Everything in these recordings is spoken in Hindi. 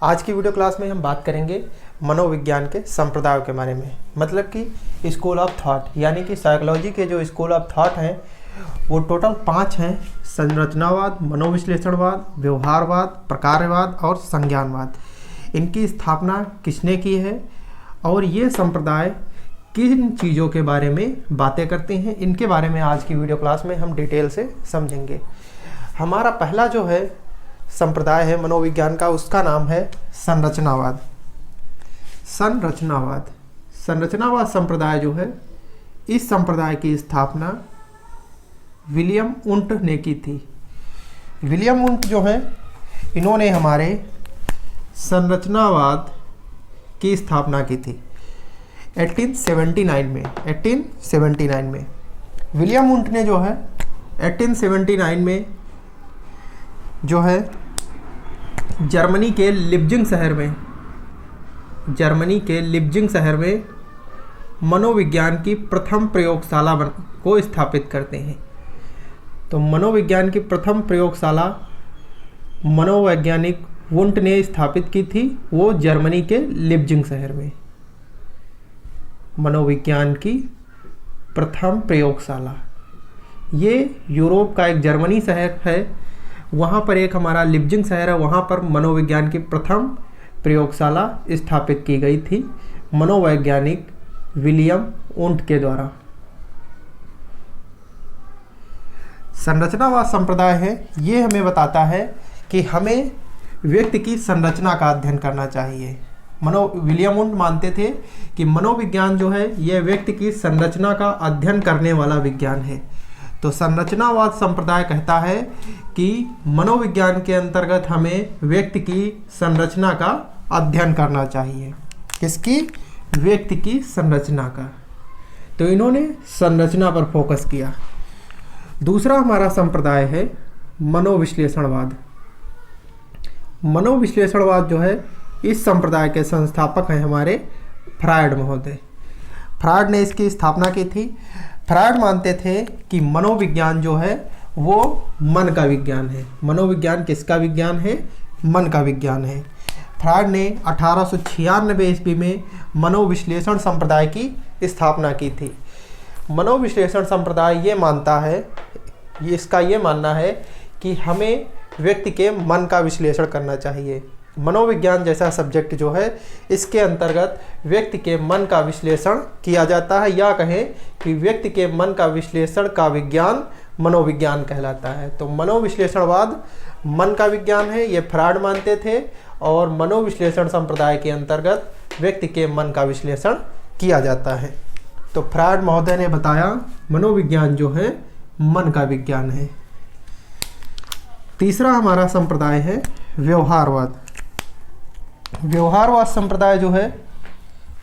आज की वीडियो क्लास में हम बात करेंगे मनोविज्ञान के संप्रदायों के बारे में। मतलब कि स्कूल ऑफ थॉट, यानी कि साइकोलॉजी के जो स्कूल ऑफ थॉट हैं वो टोटल 5 हैं। संरचनावाद, मनोविश्लेषणवाद, व्यवहारवाद, प्रकारवाद और संज्ञानवाद। इनकी स्थापना किसने की है और ये संप्रदाय किन चीज़ों के बारे में बातें करते हैं, इनके बारे में आज की वीडियो क्लास में हम डिटेल से समझेंगे। हमारा पहला जो है संप्रदाय है मनोविज्ञान का, उसका नाम है संरचनावाद। संरचनावाद संप्रदाय जो है, इस संप्रदाय की स्थापना विलियम वुंट ने की थी। विलियम वुंट जो है, इन्होंने हमारे संरचनावाद की स्थापना की थी 1879 में। विलियम वुंट ने जो है 1879 में जो है जर्मनी के लिप्जिंग शहर में मनोविज्ञान की प्रथम प्रयोगशाला को स्थापित करते हैं। तो मनोविज्ञान की प्रथम प्रयोगशाला मनोवैज्ञानिक वुंट ने स्थापित की थी, वो जर्मनी के लिप्जिंग शहर में। मनोविज्ञान की प्रथम प्रयोगशाला, ये यूरोप का एक जर्मनी शहर है, वहाँ पर एक हमारा लिप्जिंग शहर है, वहाँ पर मनोविज्ञान की प्रथम प्रयोगशाला स्थापित की गई थी मनोवैज्ञानिक विलियम वुंट के द्वारा। संरचनावाद संप्रदाय है, ये हमें बताता है कि हमें व्यक्ति की संरचना का अध्ययन करना चाहिए। विलियम वुंट मानते थे कि मनोविज्ञान जो है यह व्यक्ति की संरचना का अध्ययन करने वाला विज्ञान है। तो संरचनावाद संप्रदाय कहता है कि मनोविज्ञान के अंतर्गत हमें व्यक्ति की संरचना का अध्ययन करना चाहिए। किसकी? व्यक्ति की संरचना का। तो इन्होंने संरचना पर फोकस किया। दूसरा हमारा संप्रदाय है मनोविश्लेषणवाद। मनोविश्लेषणवाद जो है, इस संप्रदाय के संस्थापक हैं हमारे फ्रायड महोदय। फ्रायड ने इसकी स्थापना की थी। फ्रायड मानते थे कि मनोविज्ञान जो है वो मन का विज्ञान है। मनोविज्ञान किसका विज्ञान है? मन का विज्ञान है। फ्रायड ने 1896 ईस्वी में मनोविश्लेषण संप्रदाय की स्थापना की थी। मनोविश्लेषण संप्रदाय ये मानता है, इसका ये मानना है कि हमें व्यक्ति के मन का विश्लेषण करना चाहिए। मनोविज्ञान जैसा सब्जेक्ट जो है, इसके अंतर्गत व्यक्ति के मन का विश्लेषण किया जाता है, या कहें कि व्यक्ति के मन का विश्लेषण का विज्ञान मनोविज्ञान कहलाता है। तो मनोविश्लेषणवाद मन का विज्ञान है, ये फ्रायड मानते थे, और मनोविश्लेषण संप्रदाय के अंतर्गत व्यक्ति के मन का विश्लेषण किया जाता है। तो फ्रायड महोदय ने बताया मनोविज्ञान जो है मन का विज्ञान है। तीसरा हमारा संप्रदाय है व्यवहारवाद। व्यवहारवाद संप्रदाय जो है,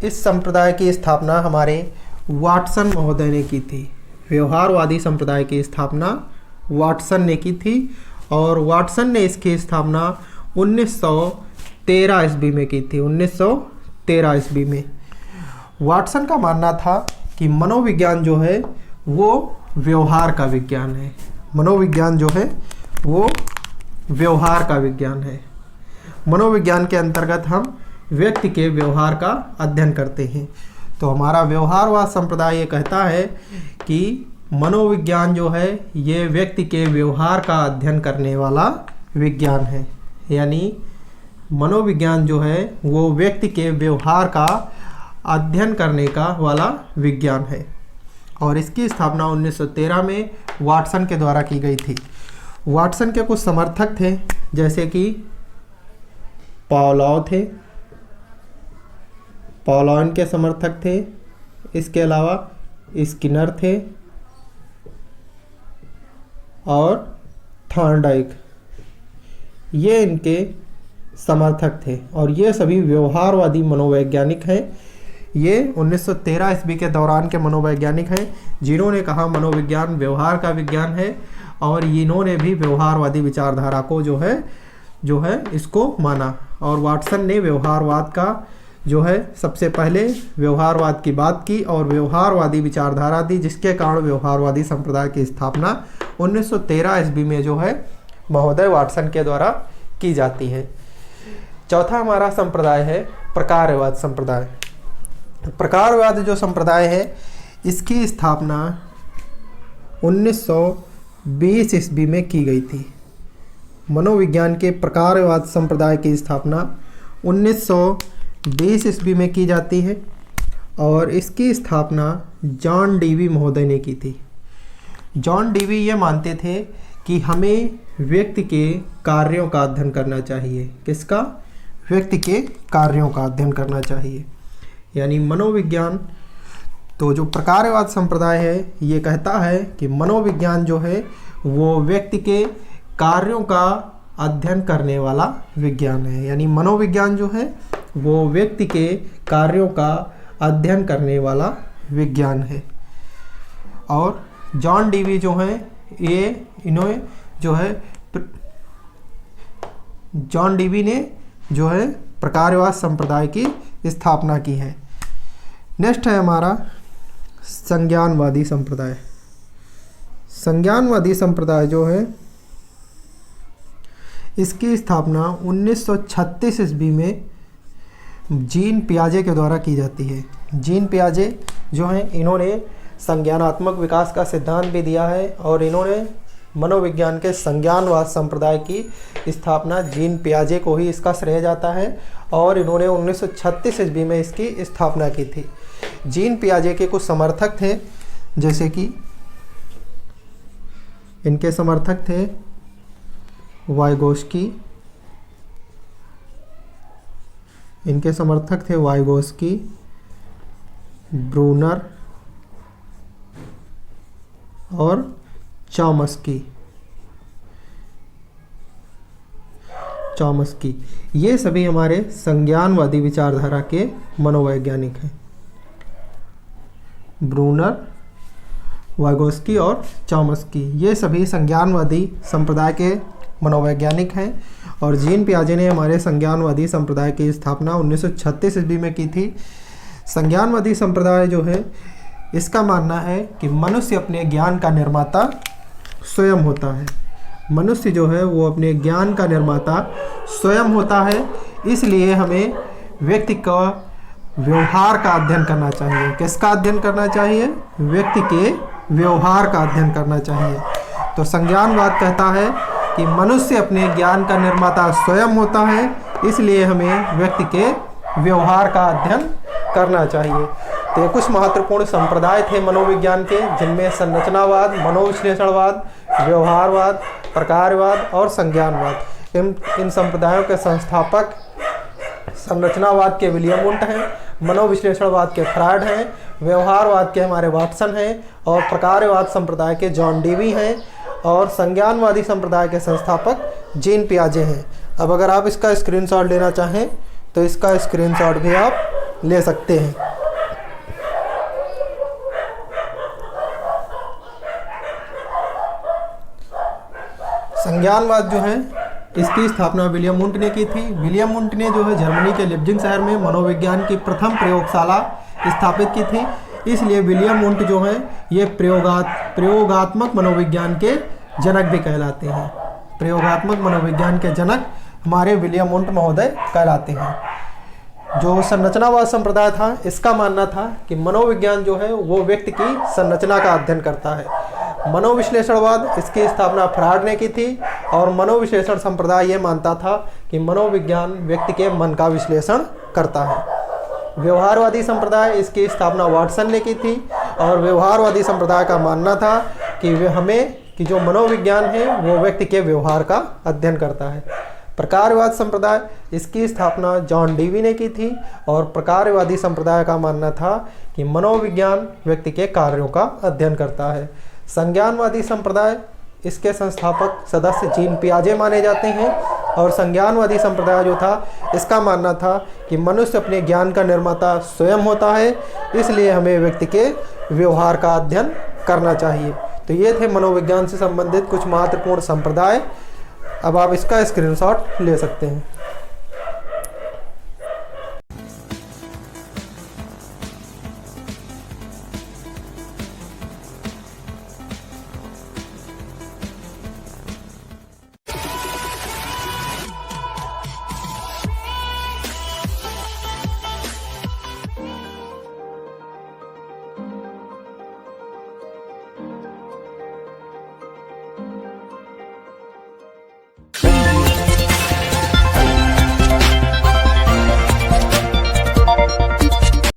इस संप्रदाय की स्थापना हमारे वाटसन महोदय ने की थी। व्यवहारवादी संप्रदाय की स्थापना वाटसन ने की थी, और वाटसन ने इसकी स्थापना 1913 ईस्वी में की थी। 1913 ईस्वी में वाटसन का मानना था कि मनोविज्ञान जो है वो व्यवहार का विज्ञान है। मनोविज्ञान जो है वो व्यवहार का विज्ञान है। मनोविज्ञान के अंतर्गत हम व्यक्ति के व्यवहार का अध्ययन करते हैं। तो हमारा व्यवहारवाद संप्रदाय ये कहता है कि मनोविज्ञान जो है ये व्यक्ति के व्यवहार का अध्ययन करने वाला विज्ञान है। यानी मनोविज्ञान जो है वो व्यक्ति के व्यवहार का अध्ययन करने का वाला विज्ञान है, और इसकी स्थापना 1913 में वाटसन के द्वारा की गई थी। वाटसन के कुछ समर्थक थे, जैसे कि पावलोव थे, पावलोव के समर्थक थे। इसके अलावा स्किनर थे और थॉर्नडाइक, ये इनके समर्थक थे, और ये सभी व्यवहारवादी मनोवैज्ञानिक हैं। ये 1913 ईस्वी के दौरान के मनोवैज्ञानिक हैं, जिन्होंने कहा मनोविज्ञान व्यवहार का विज्ञान है, और इन्होंने भी व्यवहारवादी विचारधारा को जो है इसको माना। और वाटसन ने व्यवहारवाद का जो है सबसे पहले व्यवहारवाद की बात की और व्यवहारवादी विचारधारा दी, जिसके कारण व्यवहारवादी संप्रदाय की स्थापना 1913 ईस्वी में जो है महोदय वाटसन के द्वारा की जाती है। चौथा हमारा संप्रदाय है प्रकारवाद संप्रदाय। प्रकारवाद जो संप्रदाय है इसकी स्थापना 1920 ईस्वी में की गई थी। मनोविज्ञान के प्रकारवाद संप्रदाय की स्थापना 1920 ईस्वी में की जाती है और इसकी स्थापना जॉन डीवी महोदय ने की थी। जॉन डीवी ये मानते थे कि हमें व्यक्ति के कार्यों का अध्ययन करना चाहिए। किसका? व्यक्ति के कार्यों का अध्ययन करना चाहिए। यानी मनोविज्ञान, तो जो प्रकारवाद संप्रदाय है ये कहता है कि मनोविज्ञान जो है वो व्यक्ति के कार्यों का अध्ययन करने वाला विज्ञान है। यानी मनोविज्ञान जो है वो व्यक्ति के कार्यों का अध्ययन करने वाला विज्ञान है। और जॉन डीवी जो है ये इन्होंने जो है जॉन डीवी ने जो है प्रकारवाद संप्रदाय की स्थापना की है। नेक्स्ट है हमारा संज्ञानवादी संप्रदाय। संज्ञानवादी संप्रदाय जो है इसकी स्थापना 1936 ईस्वी में जीन पियाजे के द्वारा की जाती है। जीन पियाजे जो हैं इन्होंने संज्ञानात्मक विकास का सिद्धांत भी दिया है और इन्होंने मनोविज्ञान के संज्ञानवाद संप्रदाय की स्थापना जीन पियाजे को ही इसका श्रेय जाता है और इन्होंने 1936 ईस्वी में इसकी स्थापना की थी। जीन पियाजे के कुछ समर्थक थे, जैसे कि इनके समर्थक थे वाइगोस्की, ब्रूनर और चॉम्स्की। ये सभी हमारे संज्ञानवादी विचारधारा के मनोवैज्ञानिक हैं। ब्रूनर, वाइगोस्की और चॉम्स्की ये सभी संज्ञानवादी संप्रदाय के मनोवैज्ञानिक हैं और जीन पियाजे ने हमारे संज्ञानवादी संप्रदाय की स्थापना 1936 ईस्वी में की थी। संज्ञानवादी संप्रदाय जो है इसका मानना है कि मनुष्य अपने ज्ञान का निर्माता स्वयं होता है। मनुष्य जो है वो अपने ज्ञान का निर्माता स्वयं होता है, इसलिए हमें व्यक्ति का व्यवहार का अध्ययन करना चाहिए। किसका अध्ययन करना चाहिए? व्यक्ति के व्यवहार का अध्ययन करना चाहिए। तो संज्ञानवाद कहता है कि मनुष्य अपने ज्ञान का निर्माता स्वयं होता है, इसलिए हमें व्यक्ति के व्यवहार का अध्ययन करना चाहिए। तो ये कुछ महत्वपूर्ण संप्रदाय थे मनोविज्ञान के, जिनमें संरचनावाद, मनोविश्लेषणवाद, व्यवहारवाद, प्रकारवाद और संज्ञानवाद। इन संप्रदायों के संस्थापक संरचनावाद के विलियम वुंट हैं, मनोविश्लेषणवाद के फ्रायड हैं, व्यवहारवाद के हमारे वाटसन हैं और प्रकारवाद संप्रदाय के जॉन डीवी हैं और संज्ञानवादी संप्रदाय के संस्थापक जीन पियाजे हैं। अब अगर आप इसका स्क्रीनशॉट लेना चाहें तो इसका स्क्रीनशॉट भी आप ले सकते हैं। संज्ञानवाद जो है इसकी स्थापना विलियम वुंट ने की थी। विलियम वुंट ने जो है जर्मनी के लिप्जिग शहर में मनोविज्ञान की प्रथम प्रयोगशाला स्थापित की थी, इसलिए विलियम वुंट जो है ये प्रयोगात्मक मनोविज्ञान के जनक भी कहलाते हैं। प्रयोगात्मक मनोविज्ञान के जनक हमारे विलियम वुंट महोदय कहलाते हैं। जो संरचनावाद संप्रदाय था इसका मानना था कि मनोविज्ञान जो है वो व्यक्ति की संरचना का अध्ययन करता है। मनोविश्लेषणवाद इसकी स्थापना फ्रायड ने की थी और मनोविश्लेषण संप्रदाय ये मानता था कि मनोविज्ञान व्यक्ति के मन का विश्लेषण करता है। व्यवहारवादी संप्रदाय इसकी स्थापना वाटसन ने की थी और व्यवहारवादी संप्रदाय का मानना था कि जो मनोविज्ञान है वो व्यक्ति के व्यवहार का अध्ययन करता है। प्रकारवाद संप्रदाय इसकी स्थापना जॉन डीवी ने की थी और प्रकारवादी संप्रदाय का मानना था कि मनोविज्ञान व्यक्ति के कार्यों का अध्ययन करता है। संज्ञानवादी संप्रदाय इसके संस्थापक सदस्य जीन पियाजे माने जाते हैं और संज्ञानवादी संप्रदाय जो था इसका मानना था कि मनुष्य अपने ज्ञान का निर्माता स्वयं होता है, इसलिए हमें व्यक्ति के व्यवहार का अध्ययन करना चाहिए। तो ये थे मनोविज्ञान से संबंधित कुछ महत्वपूर्ण संप्रदाय। अब आप इसका स्क्रीनशॉट ले सकते हैं।